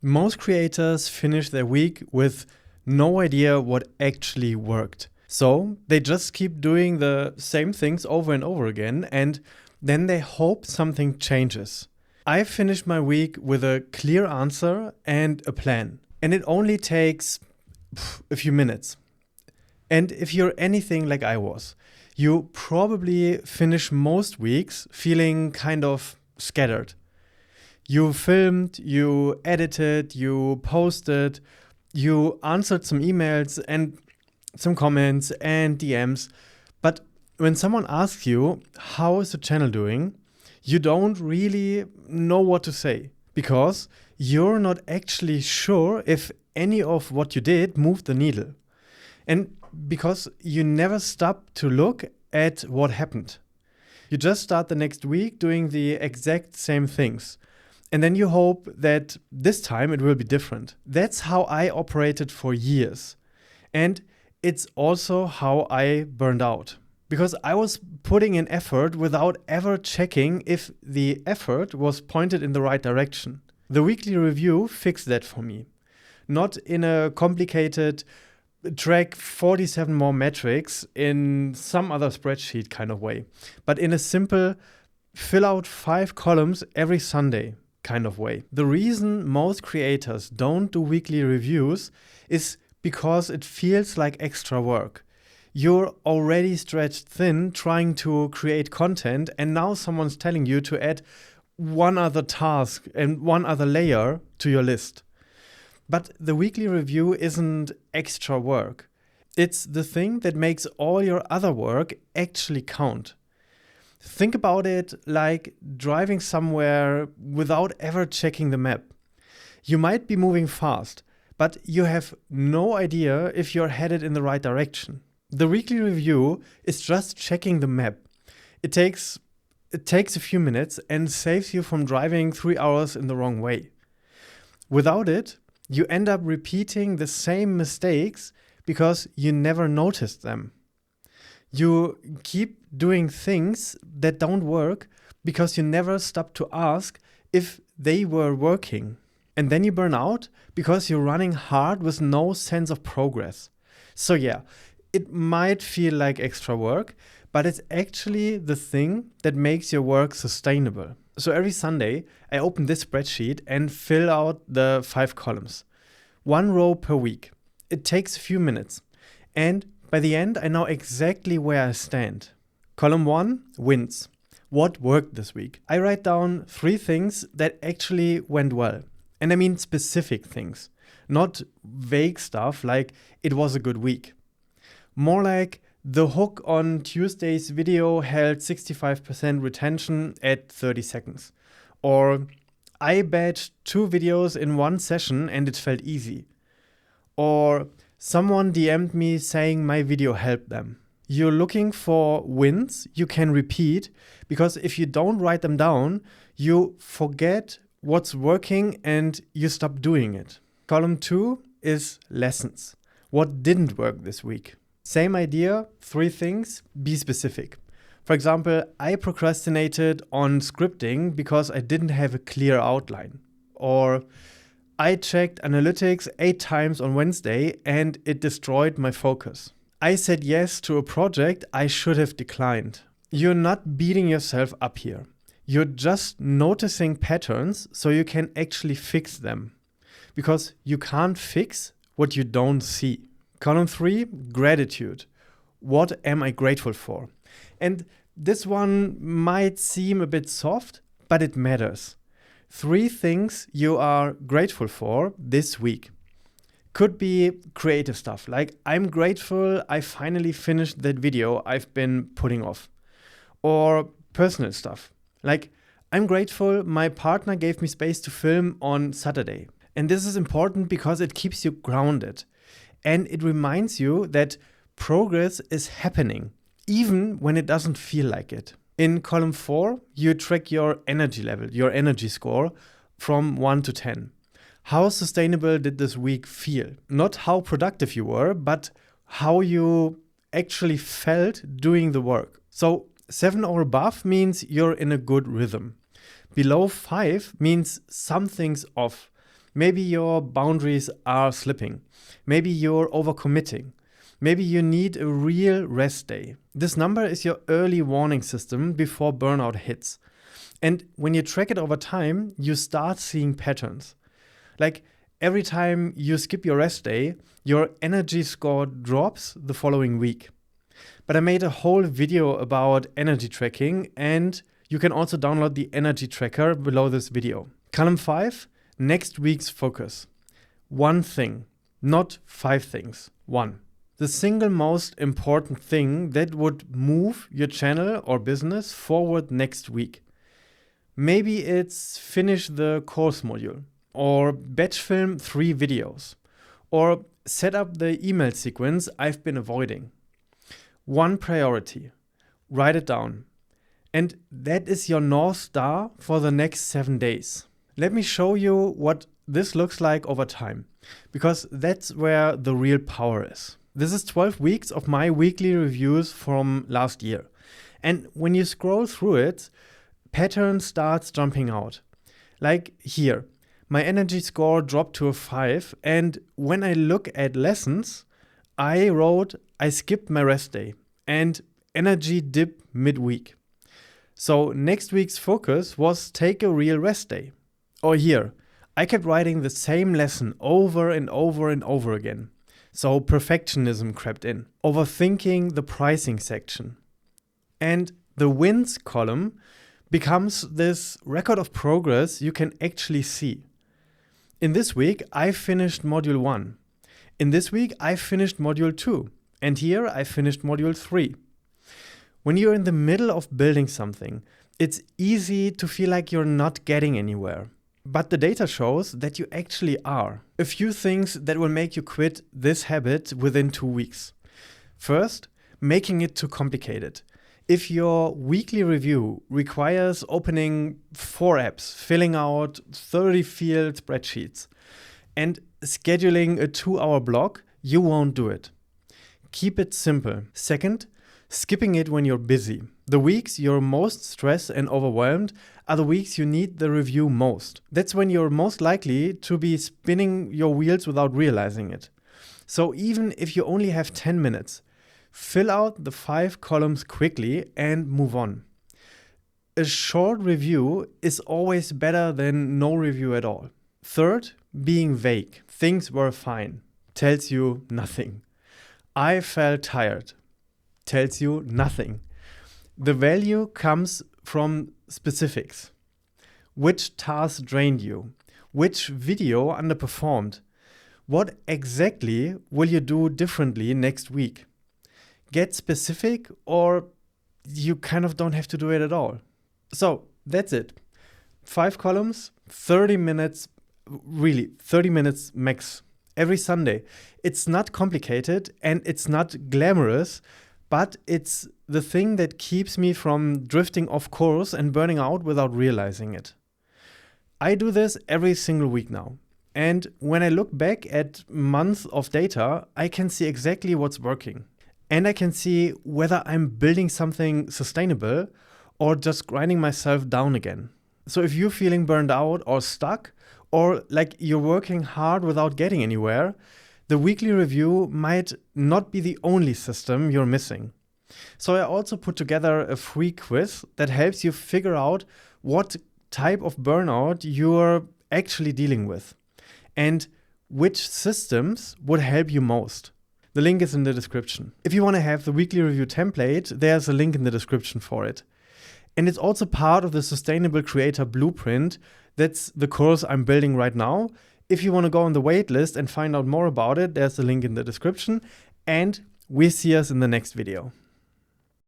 Most creators finish their week with no idea what actually worked. So they just keep doing the same things over and over again, and then they hope something changes. I finished my week with a clear answer and a plan. And it only takes a few minutes. And if you're anything like I was, you probably finish most weeks feeling kind of scattered. You filmed, you edited, you posted, you answered some emails and some comments and DMs. But when someone asks you, how is the channel doing? You don't really know what to say because you're not actually sure if any of what you did moved the needle. And because you never stop to look at what happened. You just start the next week doing the exact same things. And then you hope that this time it will be different. That's how I operated for years. And it's also how I burned out. Because I was putting in effort without ever checking if the effort was pointed in the right direction. The weekly review fixed that for me. Not in a complicated track 47 more metrics in some other spreadsheet kind of way, but in a simple fill out 5 columns every Sunday kind of way. The reason most creators don't do weekly reviews is because it feels like extra work. You're already stretched thin trying to create content, and now someone's telling you to add one other task and one other layer to your list. But the weekly review isn't extra work. It's the thing that makes all your other work actually count. Think about it like driving somewhere without ever checking the map. You might be moving fast, but you have no idea if you're headed in the right direction. The weekly review is just checking the map. It takes a few minutes and saves you from driving 3 hours in the wrong way. Without it, you end up repeating the same mistakes because you never noticed them. You keep doing things that don't work because you never stop to ask if they were working. And then you burn out because you're running hard with no sense of progress. So yeah, it might feel like extra work, but it's actually the thing that makes your work sustainable. So every Sunday, I open this spreadsheet and fill out the 5 columns. 1 row per week. It takes a few minutes. And by the end, I know exactly where I stand. Column 1, wins. What worked this week? I write down 3 things that actually went well. And I mean specific things, not vague stuff like it was a good week. More like the hook on Tuesday's video held 65% retention at 30 seconds. Or I batched 2 videos in one session and it felt easy. Or someone DM'd me saying my video helped them. You're looking for wins you can repeat, because if you don't write them down, you forget what's working and you stop doing it. Column 2 is lessons. What didn't work this week? Same idea, 3 things, be specific. For example, I procrastinated on scripting because I didn't have a clear outline. Or I checked analytics 8 times on Wednesday and it destroyed my focus. I said yes to a project I should have declined. You're not beating yourself up here. You're just noticing patterns so you can actually fix them. Because you can't fix what you don't see. Column 3, gratitude. What am I grateful for? And this one might seem a bit soft, but it matters. 3 things you are grateful for this week. Could be creative stuff, like I'm grateful I finally finished that video I've been putting off. Or personal stuff, like I'm grateful my partner gave me space to film on Saturday. And this is important because it keeps you grounded. And it reminds you that progress is happening, even when it doesn't feel like it. In column 4, you track your energy level, your energy score from 1 to 10. How sustainable did this week feel? Not how productive you were, but how you actually felt doing the work. So 7 or above means you're in a good rhythm. Below 5 means something's off. Maybe your boundaries are slipping. Maybe you're overcommitting. Maybe you need a real rest day. This number is your early warning system before burnout hits. And when you track it over time, you start seeing patterns. Like every time you skip your rest day, your energy score drops the following week. But I made a whole video about energy tracking, and you can also download the energy tracker below this video. Column 5, next week's focus. One thing, not 5 things, one. The single most important thing that would move your channel or business forward next week. Maybe it's finish the course module, or batch film 3 videos, or set up the email sequence I've been avoiding. One priority, write it down. And that is your North Star for the next 7 days. Let me show you what this looks like over time, because that's where the real power is. This is 12 weeks of my weekly reviews from last year. And when you scroll through it, pattern starts jumping out. Like here, my energy score dropped to a 5, and when I look at lessons, I wrote, I skipped my rest day, and energy dip midweek. So next week's focus was take a real rest day. Or here, I kept writing the same lesson over and over and over again. So perfectionism crept in, overthinking the pricing section. And the wins column becomes this record of progress you can actually see. In this week, I finished module 1. In this week, I finished module 2. And here, I finished module 3. When you're in the middle of building something, it's easy to feel like you're not getting anywhere. But the data shows that you actually are. A few things that will make you quit this habit within 2 weeks. First, making it too complicated. If your weekly review requires opening 4 apps, filling out 30 field spreadsheets, and scheduling a 2-hour block, you won't do it. Keep it simple. Second, skipping it when you're busy. The weeks you're most stressed and overwhelmed are the weeks you need the review most. That's when you're most likely to be spinning your wheels without realizing it. So even if you only have 10 minutes, fill out the 5 columns quickly and move on. A short review is always better than no review at all. Third, being vague. Things were fine. Tells you nothing. I felt tired. Tells you nothing. The value comes from specifics. Which task drained you? Which video underperformed? What exactly will you do differently next week? Get specific, or you kind of don't have to do it at all. So that's it. 5 columns, 30 minutes, really 30 minutes max every Sunday. It's not complicated and it's not glamorous, but it's the thing that keeps me from drifting off course and burning out without realizing it. I do this every single week now. And when I look back at months of data, I can see exactly what's working. And I can see whether I'm building something sustainable or just grinding myself down again. So if you're feeling burned out or stuck, or like you're working hard without getting anywhere, the weekly review might not be the only system you're missing. So I also put together a free quiz that helps you figure out what type of burnout you're actually dealing with and which systems would help you most. The link is in the description. If you want to have the weekly review template, there's a link in the description for it. And it's also part of the Sustainable Creator Blueprint. That's the course I'm building right now. If you want to go on the waitlist and find out more about it, there's a link in the description. And we see us in the next video.